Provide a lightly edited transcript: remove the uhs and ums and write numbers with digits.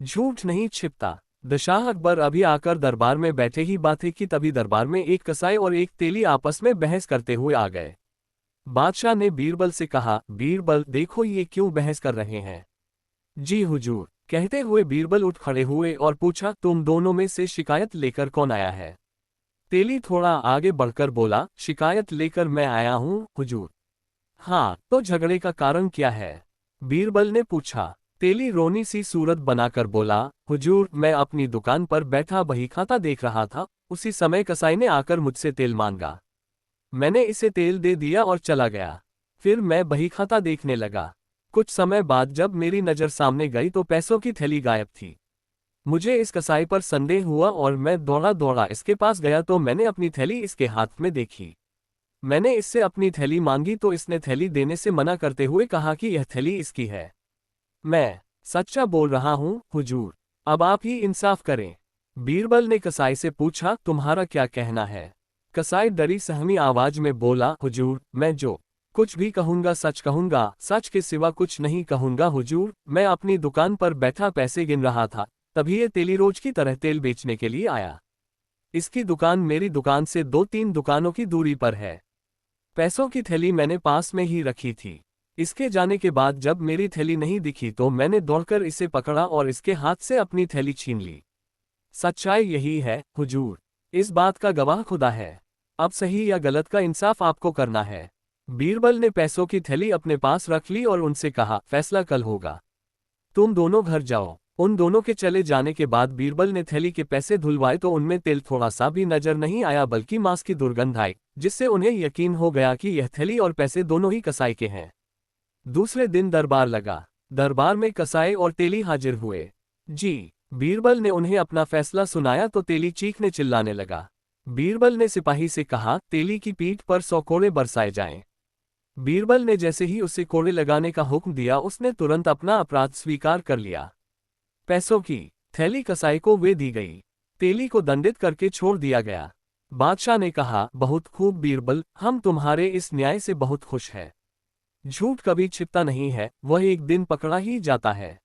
झूठ नहीं छिपता। शाह अकबर अभी आकर दरबार में बैठे ही बातें की, तभी दरबार में एक कसाई और एक तेली आपस में बहस करते हुए आ गए। बादशाह ने बीरबल से कहा, बीरबल देखो ये क्यों बहस कर रहे हैं। जी हुजूर, कहते हुए बीरबल उठ खड़े हुए और पूछा, तुम दोनों में से शिकायत लेकर कौन आया है। तेली थोड़ा आगे बढ़कर बोला, शिकायत लेकर मैं आया हूँ हुजूर। हाँ, तो झगड़े का कारण क्या है, बीरबल ने पूछा। तेली रोनी सी सूरत बनाकर बोला, हुजूर मैं अपनी दुकान पर बैठा बही खाता देख रहा था, उसी समय कसाई ने आकर मुझसे तेल मांगा। मैंने इसे तेल दे दिया और चला गया। फिर मैं बही खाता देखने लगा। कुछ समय बाद जब मेरी नज़र सामने गई तो पैसों की थैली गायब थी। मुझे इस कसाई पर संदेह हुआ और मैं दौड़ा दौड़ा इसके पास गया तो मैंने अपनी थैली इसके हाथ में देखी। मैंने इससे अपनी थैली मांगी तो इसने थैली देने से मना करते हुए कहा कि यह थैली इसकी है। मैं सच्चा बोल रहा हूँ हुजूर, अब आप ही इंसाफ करें। बीरबल ने कसाई से पूछा, तुम्हारा क्या कहना है। कसाई डरी सहमी आवाज में बोला, हुजूर मैं जो कुछ भी कहूंगा सच कहूंगा, सच के सिवा कुछ नहीं कहूंगा हुजूर। मैं अपनी दुकान पर बैठा पैसे गिन रहा था, तभी ये तेली रोज की तरह तेल बेचने के लिए आया। इसकी दुकान मेरी दुकान से 2-3 दुकानों की दूरी पर है। पैसों की थैली मैंने पास में ही रखी थी। इसके जाने के बाद जब मेरी थैली नहीं दिखी तो मैंने दौड़कर इसे पकड़ा और इसके हाथ से अपनी थैली छीन ली। सच्चाई यही है हुजूर, इस बात का गवाह खुदा है। अब सही या गलत का इंसाफ आपको करना है। बीरबल ने पैसों की थैली अपने पास रख ली और उनसे कहा, फैसला कल होगा। तुम दोनों घर जाओ। उन दोनों के चले जाने के बाद बीरबल ने थैली के पैसे धुलवाए तो उनमें तेल थोड़ा सा भी नजर नहीं आया, बल्कि मांस की दुर्गंध आई, जिससे उन्हें यकीन हो गया कि यह थैली और पैसे दोनों ही कसाई के हैं। दूसरे दिन दरबार लगा। दरबार में कसाई और तेली हाजिर हुए। जी, बीरबल ने उन्हें अपना फैसला सुनाया तो तेली चीखने चिल्लाने लगा। बीरबल ने सिपाही से कहा, तेली की पीठ पर 100 कोड़े बरसाए जाएं। बीरबल ने जैसे ही उसे कोड़े लगाने का हुक्म दिया उसने तुरंत अपना अपराध स्वीकार कर लिया। पैसों की थैली कसाई को वे दी गई। तेली को दंडित करके छोड़ दिया गया। बादशाह ने कहा, बहुत खूब बीरबल, हम तुम्हारे इस न्याय से बहुत खुश हैं। झूठ कभी छिपता नहीं है, वह एक दिन पकड़ा ही जाता है।